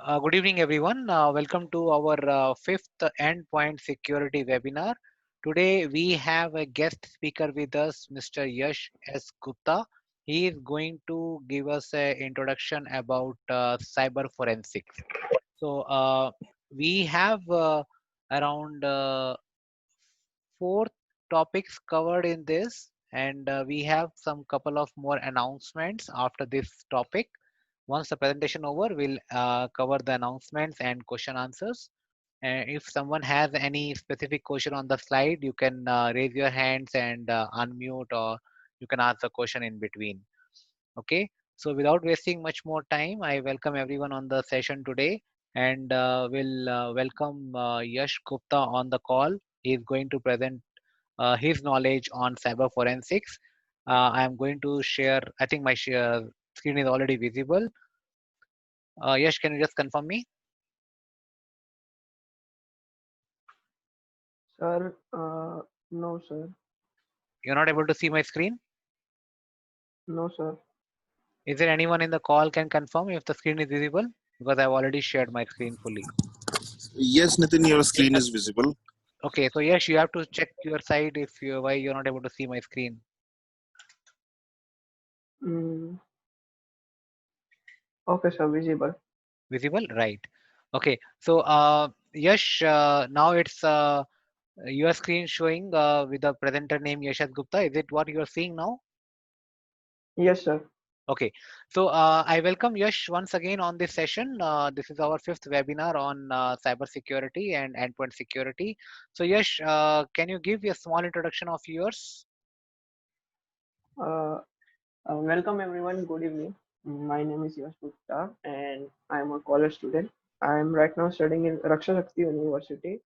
Good evening, everyone. Welcome to our fifth Endpoint Security webinar. Today, we have a guest speaker with us, Mr. Yash S. Gupta. He is going to give us an introduction about cyber forensics. We have around four topics covered in this, and we have some couple of more announcements after this topic. Once the presentation over, we'll cover the announcements and question answers. And if someone has any specific question on the slide, you can raise your hands and unmute, or you can ask the question in between. Okay. So without wasting much more time, I welcome everyone on the session today, and will welcome Yash Gupta on the call. He is going to present his knowledge on cyber forensics. I am going to share. I think my screen is already visible. Yash, can you just confirm me? Sir, no, sir. You're not able to see my screen? No, sir. Is there anyone in the call can confirm if the screen is visible? Because I've already shared my screen fully. Yes, Nitin, your screen is visible. Okay, so Yash, you have to check your side if you why you're not able to see my screen. Mm, okay, sir. Visible. Visible, right? Okay, so Yash, now it's your screen showing with the presenter name Yashas Gupta. Is it what you are seeing now? Yes, sir. Okay, so I welcome Yash once again on this session. This is our fifth webinar on cybersecurity and endpoint security. So Yash, can you give a small introduction of yours? Uh, Welcome, everyone. Good evening. My name is Yash Gupta, and I am a college student. I am right now studying in Raksha Shakti University,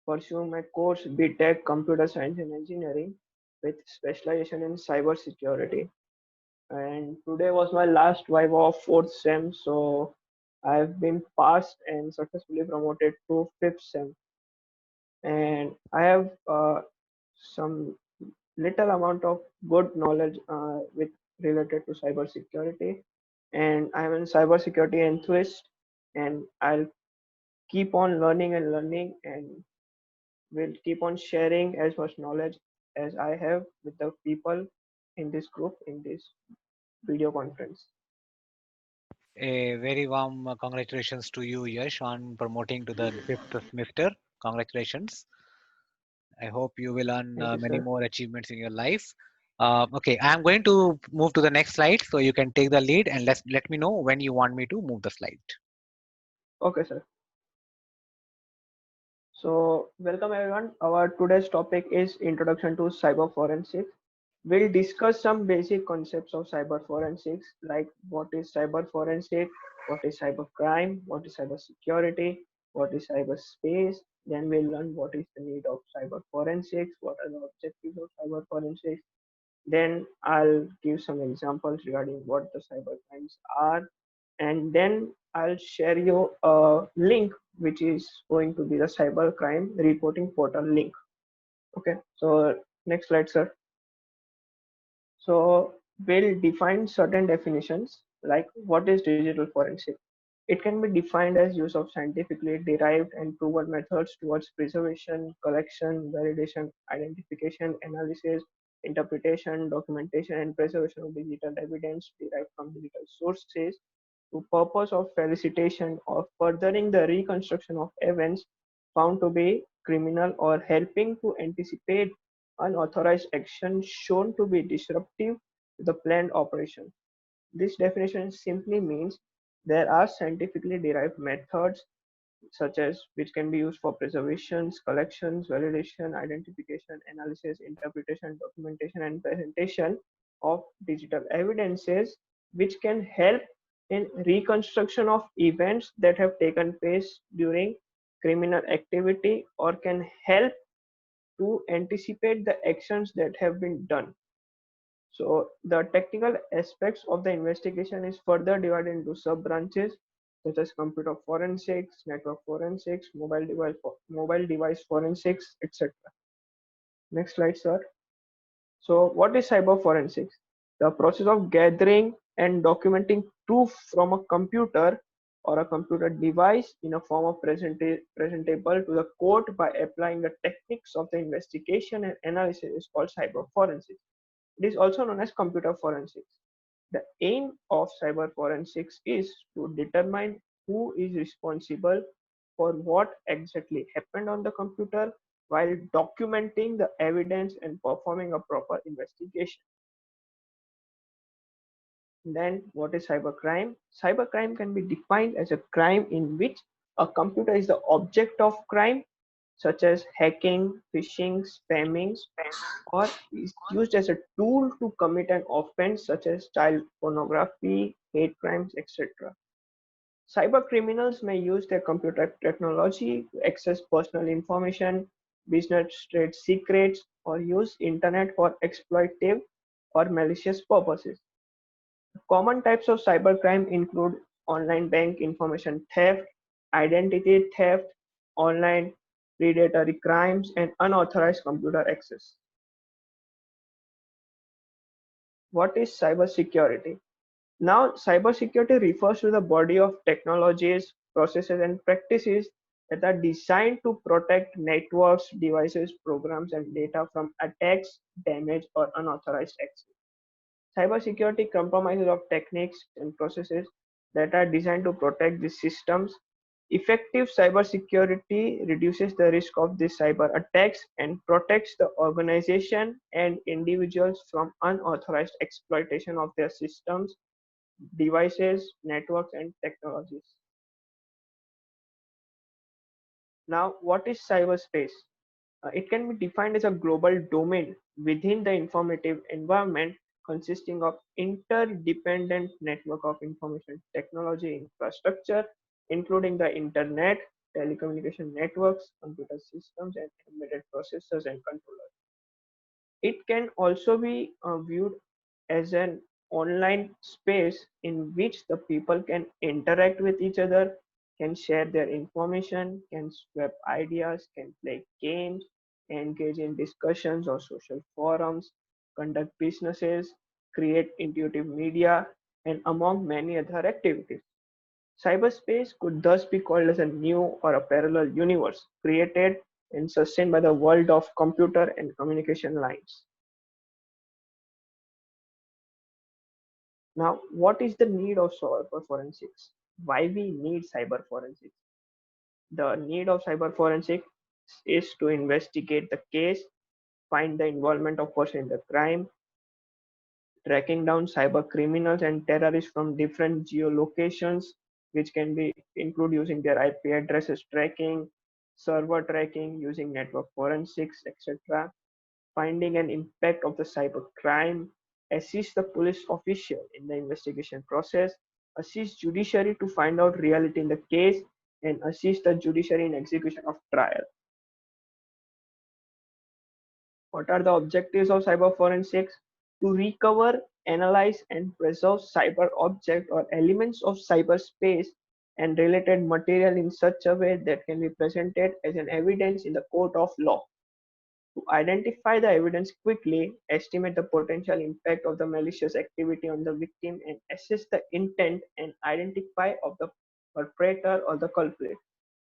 pursuing my course BTech Computer Science and Engineering with specialization in cyber security. And today was my last viva of fourth sem, so I've been passed and successfully promoted to fifth sem. And I have some little amount of good knowledge with related to cybersecurity, and I'm a cybersecurity enthusiast, and I'll keep on learning and learning, and will keep on sharing as much knowledge as I have with the people in this group in this video conference. A very warm congratulations to you, Yash, on promoting to the fifth semester. Congratulations. I hope you will earn Thank you, many sir. more achievements in your life. Okay, I'm going to move to the next slide, so you can take the lead and let me know when you want me to move the slide. Okay, sir. So, welcome everyone. Our today's topic is Introduction to Cyber Forensics. We'll discuss some basic concepts of cyber forensics, like what is cyber forensic, what is cyber crime, what is cyber security, what is cyberspace. Then we'll learn what is the need of cyber forensics, what are the objectives of cyber forensics. Then I'll give some examples regarding what the cyber crimes are, and then I'll share you a link which is going to be the cyber crime reporting portal link. Okay, so next slide, sir. So we'll define certain definitions like what is digital forensic. It can be defined as use of scientifically derived and proven methods towards preservation, collection, validation, identification, analysis, interpretation, documentation, and preservation of digital evidence derived from digital sources to purpose of felicitation or furthering the reconstruction of events found to be criminal or helping to anticipate unauthorized action shown to be disruptive to the planned operation. This definition simply means there are scientifically derived methods such as which can be used for preservations, collections, validation, identification, analysis, interpretation, documentation, and presentation of digital evidences, which can help in reconstruction of events that have taken place during criminal activity or can help to anticipate the actions that have been done. So the technical aspects of the investigation is further divided into sub-branches such as computer forensics, network forensics, mobile device forensics, etc. Next slide, sir. So what is cyber forensics? The process of gathering and documenting proof from a computer or a computer device in a form of presentable to the court by applying the techniques of the investigation and analysis is called cyber forensics. It is also known as computer forensics. The aim of cyber forensics is to determine who is responsible for what exactly happened on the computer while documenting the evidence and performing a proper investigation. Then, what is cybercrime? Cybercrime can be defined as a crime in which a computer is the object of crime, such as hacking, phishing, spamming, or is used as a tool to commit an offense such as child pornography, hate crimes, etc. Cyber criminals may use their computer technology to access personal information, business trade secrets, or use internet for exploitative or malicious purposes. Common types of cybercrime include online bank information theft, identity theft, online predatory crimes, and unauthorized computer access. What is cybersecurity? Now, cybersecurity refers to the body of technologies, processes, and practices that are designed to protect networks, devices, programs, and data from attacks, damage, or unauthorized access. Cybersecurity compromises of techniques and processes that are designed to protect these systems. Effective cybersecurity reduces the risk of these cyber attacks and protects the organization and individuals from unauthorized exploitation of their systems, devices, networks, and technologies. Now, what is cyberspace? It can be defined as a global domain within the informative environment consisting of interdependent network of information technology infrastructure, including the internet, telecommunication networks, computer systems, and embedded processors and controllers. It can also be viewed as an online space in which the people can interact with each other, can share their information, can swap ideas, can play games, engage in discussions or social forums, conduct businesses, create intuitive media, and among many other activities. Cyberspace could thus be called as a new or a parallel universe created and sustained by the world of computer and communication lines. Now, what is the need of cyber forensics? Why we need cyber forensics? The need of cyber forensics is to investigate the case, find the involvement of person in the crime, tracking down cyber criminals and terrorists from different geolocations, which can be include using their IP addresses tracking, server tracking, using network forensics, etc. Finding an impact of the cyber crime, assist the police official in the investigation process, assist judiciary to find out reality in the case, and assist the judiciary in execution of trial. What are the objectives of cyber forensics? To recover, analyze, and preserve cyber objects or elements of cyberspace and related material in such a way that can be presented as an evidence in the court of law. To identify the evidence quickly, estimate the potential impact of the malicious activity on the victim, and assess the intent and identify of the perpetrator or the culprit.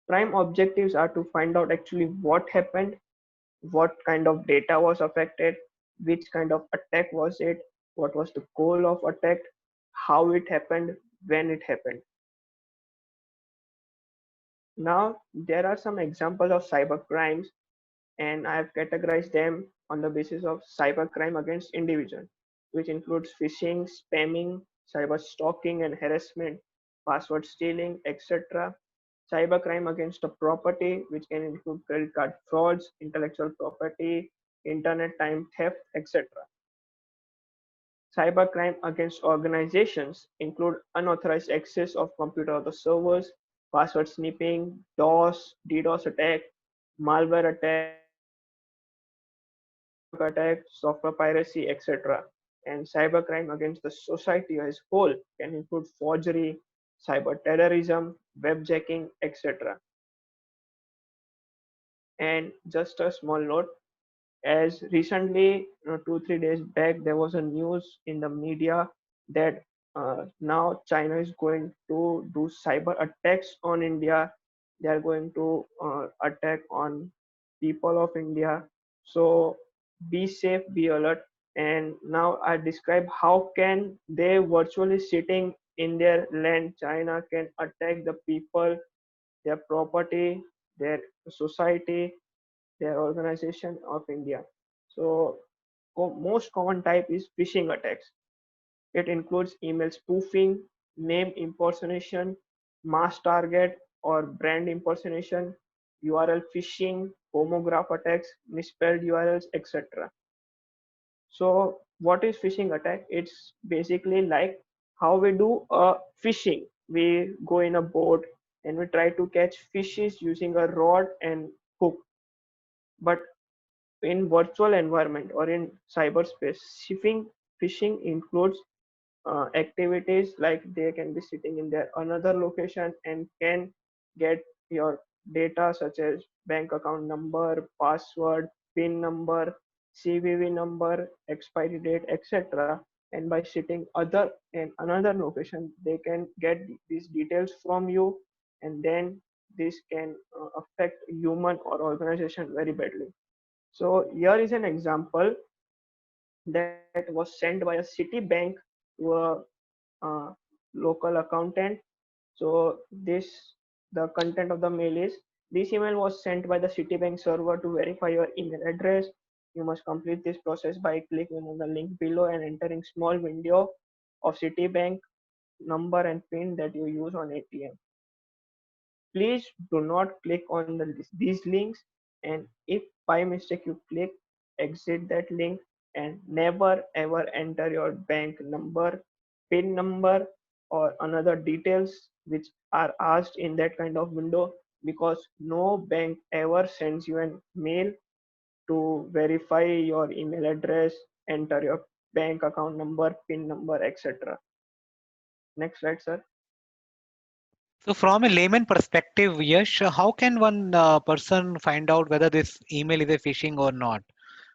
Prime objectives are to find out actually what happened, what kind of data was affected, which kind of attack was it, what was the goal of attack, how it happened, when it happened. Now, there are some examples of cyber crimes and I have categorized them on the basis of cybercrime against individuals, which includes phishing, spamming, cyber stalking and harassment, password stealing, etc. Cybercrime against the property, which can include credit card frauds, intellectual property, internet time theft, etc. Cybercrime against organizations include unauthorized access of computer or the servers, password sniffing, DDoS attack, malware attack, network attack, software piracy, etc. And cybercrime against the society as whole can include forgery, cyber terrorism, webjacking, etc. And just a small note, as recently, 2 3 days back, there was a news in the media that Now China is going to do cyber attacks on India. They are going to attack on people of India. So be safe, be alert. And now I describe how can they virtually sitting in their land. China can attack the people, their property, their society, their organization of India. So most common type is phishing attacks. It includes email spoofing, name impersonation, mass target or brand impersonation, URL phishing, homograph attacks, misspelled URLs, etc. So, what is phishing attack? It's basically like how we do a fishing. We go in a boat and we try to catch fishes using a rod and hook. But in virtual environment or in cyberspace, phishing includes activities like they can be sitting in their another location and can get your data such as bank account number, password, pin number, CVV number, expiry date, etc. And by sitting other in another location they can get these details from you, and then this can affect human or organization very badly. So here is an example that was sent by a Citibank to a local accountant. So the content of the mail is: this email was sent by the Citibank server to verify your email address. You must complete this process by clicking on the link below and entering small window of Citibank number and PIN that you use on ATM. Please do not click on these links, and if by mistake you click, exit that link and never ever enter your bank number, PIN number, or another details which are asked in that kind of window, because no bank ever sends you an mail to verify your email address, enter your bank account number, PIN number, etc. Next slide, sir. So, from a layman perspective, Yash, how can one person find out whether this email is a phishing or not?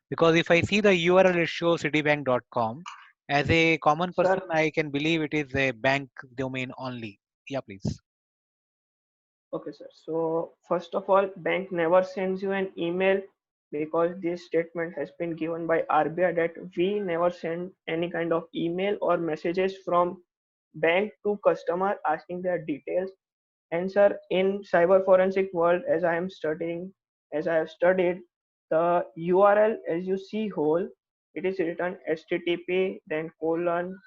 Because if I see the URL, it shows citibank.com. As a common person, Sir, I can believe it is a bank domain only. Yeah, please. okay, sir. So first of all, bank never sends you an email, because this statement has been given by RBI that we never send any kind of email or messages from bank to customer asking their details. And sir, in cyber forensic world, as I have studied, the URL as you see whole, it is written HTTP then colon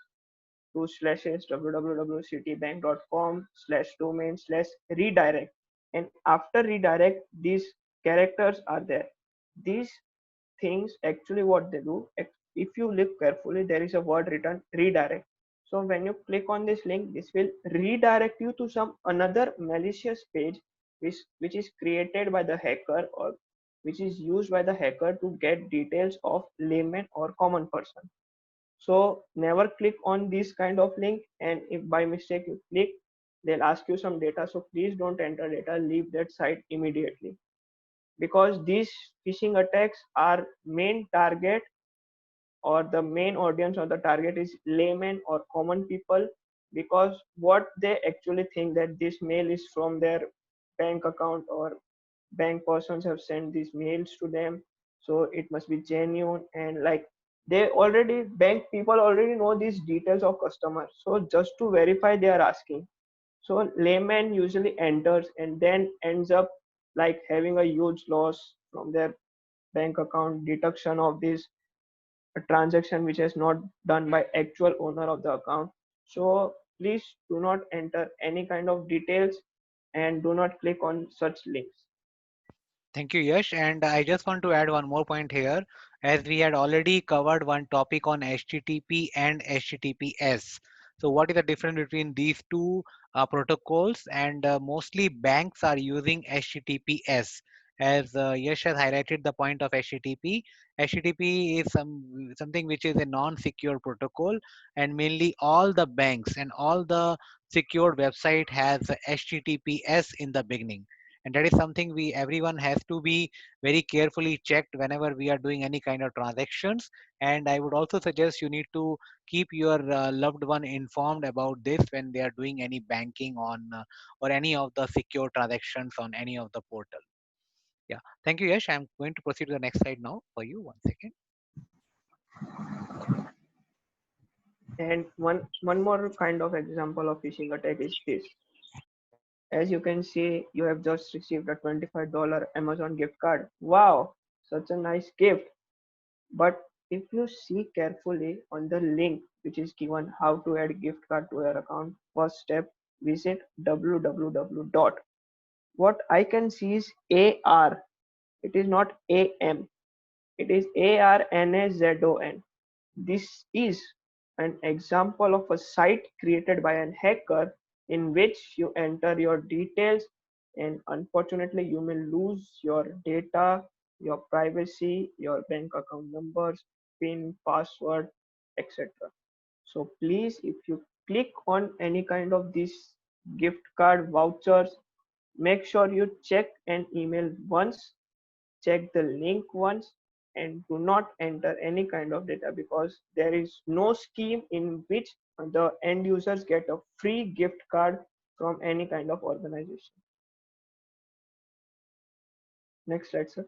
two slashes www.citibank.com/domain/redirect, and after redirect these characters are there. These things actually what they do, if you look carefully, there is a word written redirect. So when you click on this link, this will redirect you to some another malicious page which is created by the hacker, or which is used by the hacker to get details of layman or common person. So never click on this kind of link, and if by mistake you click, they'll ask you some data. So please don't enter data, leave that site immediately, because these phishing attacks are main target, or the main audience or the target is laymen or common people, because what they actually think that this mail is from their bank account, or bank persons have sent these mails to them, so it must be genuine. And like they already, bank people already know these details of customers, so just to verify they are asking. So layman usually enters and then ends up like having a huge loss from their bank account, deduction of this a transaction which is not done by actual owner of the account. So please do not enter any kind of details and do not click on such links. Thank you, Yash. And I just want to add one more point here, as we had already covered one topic on HTTP and HTTPS. So, what is the difference between these two protocols? And mostly banks are using HTTPS. As Yash has highlighted the point of HTTP, HTTP is something which is a non-secure protocol, and mainly all the banks and all the secured website has HTTPS in the beginning. and that is something we everyone has to be very carefully checked whenever we are doing any kind of transactions. And I would also suggest you need to keep your loved one informed about this when they are doing any banking on or any of the secure transactions on any of the portal. Yeah, thank you, Yash. I'm going to proceed to the next slide now for you. One second. And one more kind of example of phishing attack is this. As you can see, you have just received a $25 Amazon gift card. Wow, such a nice gift. But if you see carefully on the link which is given how to add gift card to your account, first step, visit www dot. What I can see is AR. It is not AM. It is ARNAZON. This is an example of a site created by an hacker in which you enter your details, and unfortunately you may lose your data, your privacy, your bank account numbers, PIN, password, etc. So please, if you click on any kind of these gift card vouchers, make sure you check an email once, check the link once, and do not enter any kind of data, because there is no scheme in which the end users get a free gift card from any kind of organization. Next slide, sir.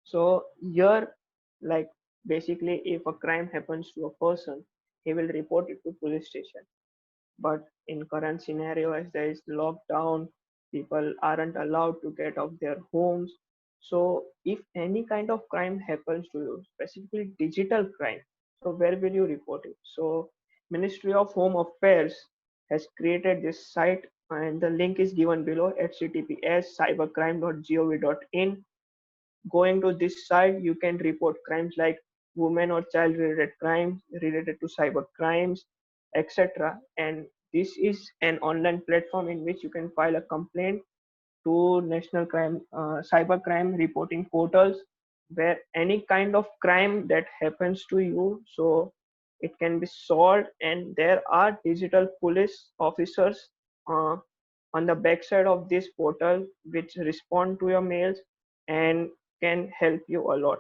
So here, like, basically if a crime happens to a person, he will report it to police station. But in current scenario, as there is lockdown, people aren't allowed to get out their homes. So if any kind of crime happens to you, specifically digital crime, so where will you report it? So Ministry of Home Affairs has created this site, and the link is given below, https cybercrime.gov.in. Going to this site, you can report crimes like women or child related crimes related to cyber crimes, etc. And this is an online platform in which you can file a complaint to national crime cyber crime reporting portals, where any kind of crime that happens to you, so it can be solved. And there are digital police officers uh, on the backside of this portal which respond to your mails and can help you a lot.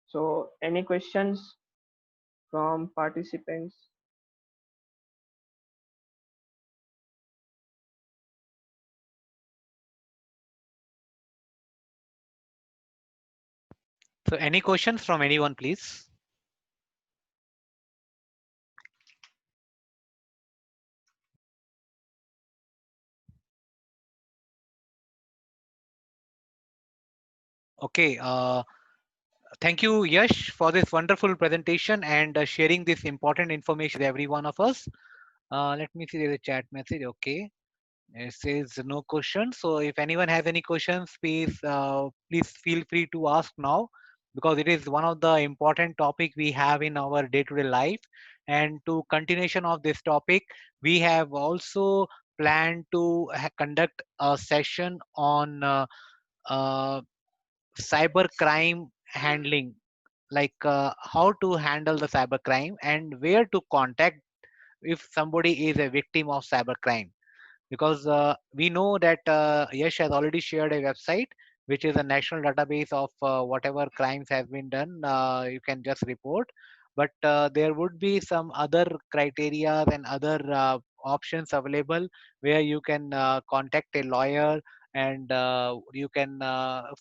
So any questions from participants? So, any questions from anyone, please? Okay. Thank you, Yash, for this wonderful presentation and sharing this important information with every one of us. Let me see. There's a chat message. Okay. It says no questions. So if anyone has any questions, please feel free to ask now, because it is one of the important topic we have in our day-to-day life. And to continuation of this topic, we have also planned to conduct a session on uh, cyber crime handling, like how to handle the cyber crime and where to contact if somebody is a victim of cyber crime. Because we know that Yash has already shared a website which is a national database of whatever crimes have been done. You can just report, but there would be some other criteria and other options available where you can contact a lawyer, and you can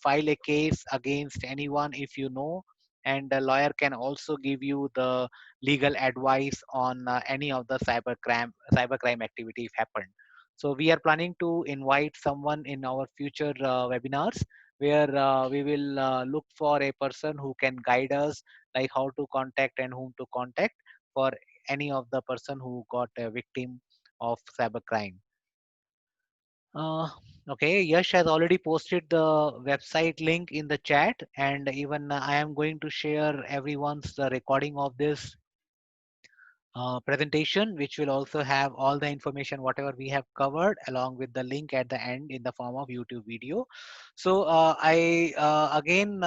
file a case against anyone if you know, and the lawyer can also give you the legal advice on any of the cybercrime activity if happened. So we are planning to invite someone in our future webinars where we will look for a person who can guide us, like how to contact and whom to contact for any of the person who got a victim of cybercrime. Uh, okay, Yash has already posted the website link in the chat, and even I am going to share everyone's recording of this presentation, which will also have all the information whatever we have covered along with the link at the end in the form of YouTube video. So I again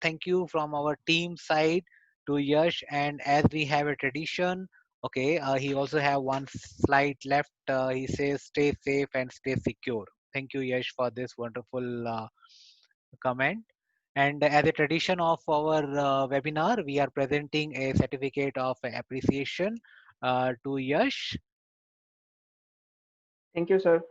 thank you from our team side to Yash, and as we have a tradition Okay, he also have one slide left. He says, "Stay safe and stay secure." Thank you, Yash, for this wonderful comment. And as a tradition of our webinar, we are presenting a certificate of appreciation to Yash. Thank you, sir.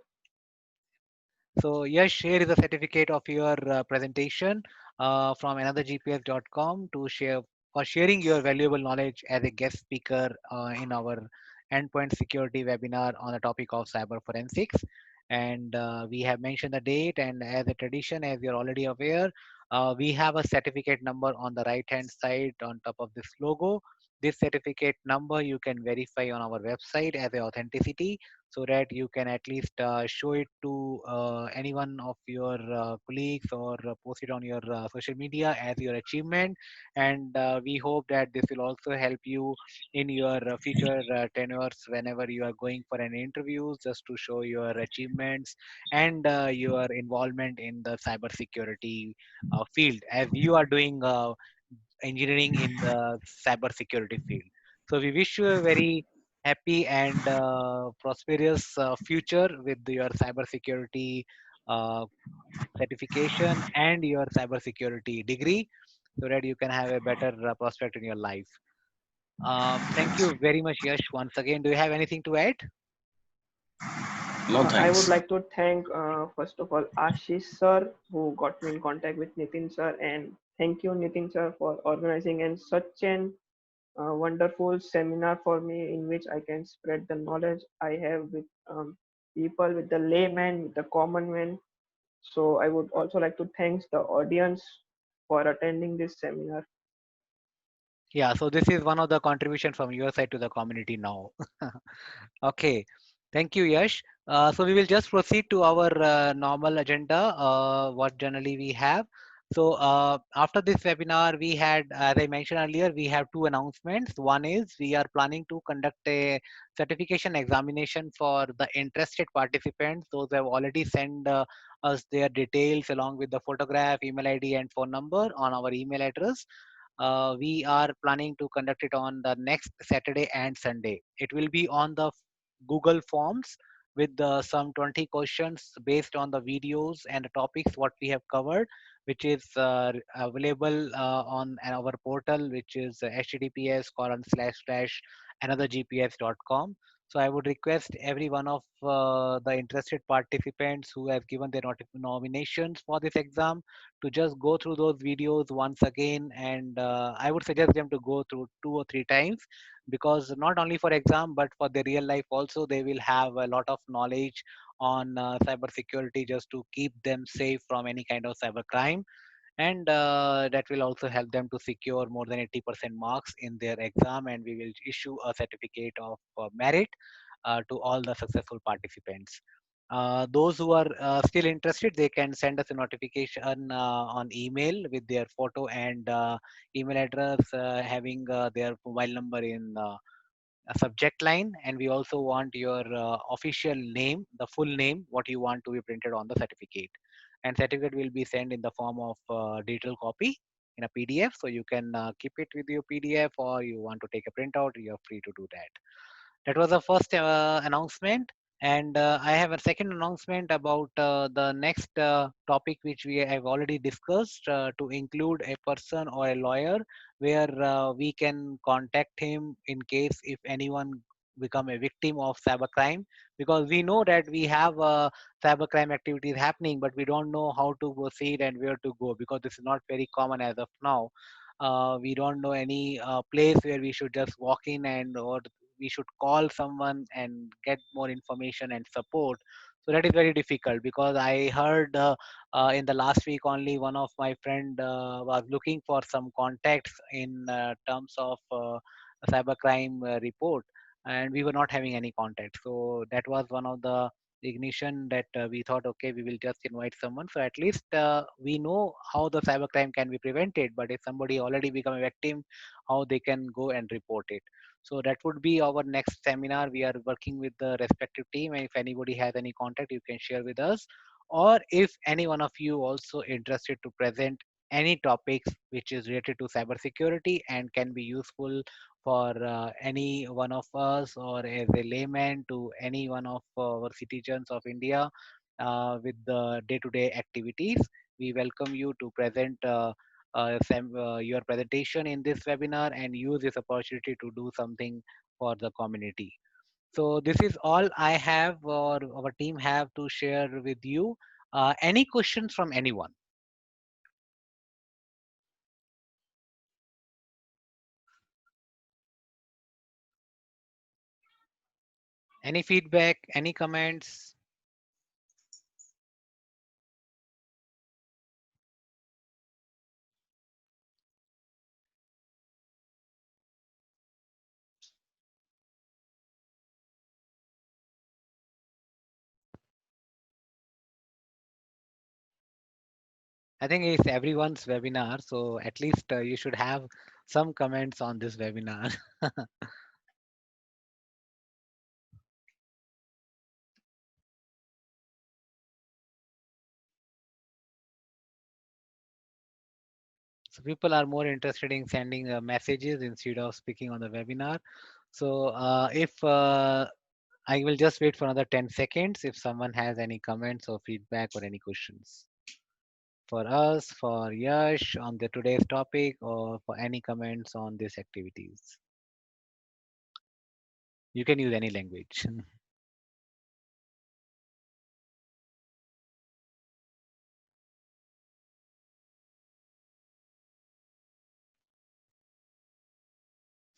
So, Yash, here is a certificate of your presentation from anothergps.com to share for sharing your valuable knowledge as a guest speaker in our endpoint security webinar on the topic of cyber forensics. And we have mentioned the date, and as a tradition, as you're already aware, we have a certificate number on the right hand side on top of this logo. This certificate number you can verify on our website as a authenticity, so that you can at least show it to any one of your colleagues, or post it on your social media as your achievement. And we hope that this will also help you in your future tenures whenever you are going for an interviews, just to show your achievements and your involvement in the cybersecurity field, as you are doing engineering in the cybersecurity field. So we wish you a very happy and prosperous future with your cybersecurity uh, certification and your cybersecurity degree, so that you can have a better prospect in your life. Thank you very much, Yash. Once again, do you have anything to add? No I would thanks. like to thank, first of all, Ashish sir, who got me in contact with Nitin sir, and thank you, Nitin sir, for organizing and such an wonderful seminar for me, in which I can spread the knowledge I have with people, with the layman, with the common man. So I would also like to thank the audience for attending this seminar. Yeah, so this is one of the contribution from your side to the community now. Okay, thank you, Yash. So we will just proceed to our normal agenda, what generally we have. So after this webinar, we had, as I mentioned earlier, we have two announcements. One is we are planning to conduct a certification examination for the interested participants. Those who have already sent us their details along with the photograph, email ID, and phone number on our email address. We are planning to conduct it on the next Saturday and Sunday. It will be on the Google Forms with some 20 questions based on the videos and the topics what we have covered, which is available on our portal, which is https:// anothergps.com. So I would request every one of the interested participants who have given their nominations for this exam to just go through those videos once again, and I would suggest them to go through 2 or 3 times, because not only for exam but for their real life also, they will have a lot of knowledge on cyber security, just to keep them safe from any kind of cyber crime. And that will also help them to secure more than 80% marks in their exam, and we will issue a certificate of merit to all the successful participants. Those who are still interested, they can send us a notification on email with their photo and email address, having their mobile number in a subject line. And we also want your official name, the full name, what you want to be printed on the certificate. And certificate will be sent in the form of digital copy in a PDF, so you can keep it with your PDF, or you want to take a printout, you're free to do that. That was the first announcement. And I have a second announcement about the next topic, which we have already discussed, to include a person or a lawyer, where we can contact him in case if anyone become a victim of cybercrime, because we know that we have cybercrime activities happening, but we don't know how to proceed and where to go, because this is not very common as of now. We don't know any place where we should just walk in, and or we should call someone and get more information and support. So that is very difficult, because I heard in the last week only, one of my friend was looking for some contacts in terms of cybercrime report, and we were not having any contact. So that was one of the ignition that we thought, okay, we will just invite someone, so at least we know how the cybercrime can be prevented. But if somebody already become a victim, how they can go and report it. So that would be our next seminar. We are working with the respective team, and if anybody has any contact, you can share with us. Or if any one of you also interested to present any topics which is related to cybersecurity and can be useful for any one of us or as a layman to any one of our citizens of India with the day-to-day activities. We welcome you to present your presentation in this webinar and use this opportunity to do something for the community. So this is all I have or our team have to share with you. Any questions from anyone? Any feedback? Any comments? I think it's everyone's webinar, so at least you should have some comments on this webinar. So people are more interested in sending messages instead of speaking on the webinar. So if I will just wait for another 10 seconds if someone has any comments or feedback or any questions for us, for Yash on the today's topic, or for any comments on these activities. You can use any language.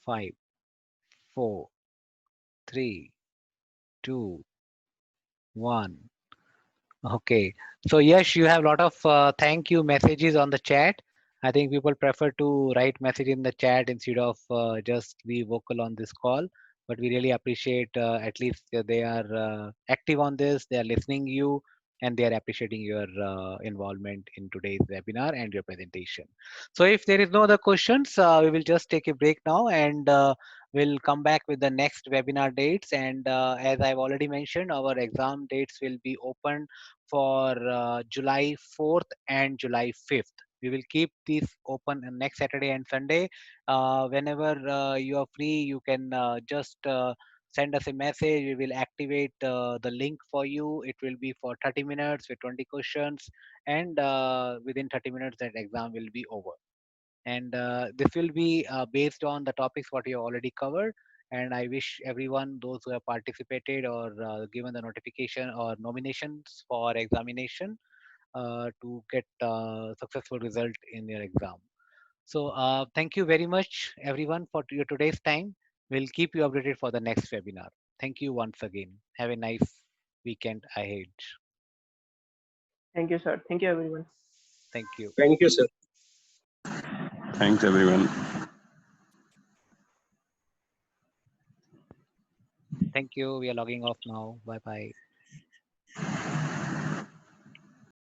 5, 4, 3, 2, 1. Okay. So yes, you have a lot of thank you messages on the chat. I think people prefer to write message in the chat instead of just be vocal on this call. But we really appreciate at least they are active on this. They are listening you and they are appreciating your involvement in today's webinar and your presentation. So if there is no other questions, we will just take a break now and we'll come back with the next webinar dates. And as I've already mentioned, our exam dates will be open for July 4th and July 5th. We will keep these open next Saturday and Sunday. Whenever you are free, you can just send us a message. We will activate the link for you. It will be for 30 minutes with 20 questions, and within 30 minutes, that exam will be over. And this will be based on the topics what you already covered. And I wish everyone, those who have participated or given the notification or nominations for examination, to get successful result in your exam. So thank you very much everyone for your today's time. We'll keep you updated for the next webinar. Thank you once again. Have a nice weekend ahead. Thank you, sir. Thank you, everyone. Thank you. Thank you, sir. Thanks, everyone. Thank you. We are logging off now. Bye bye.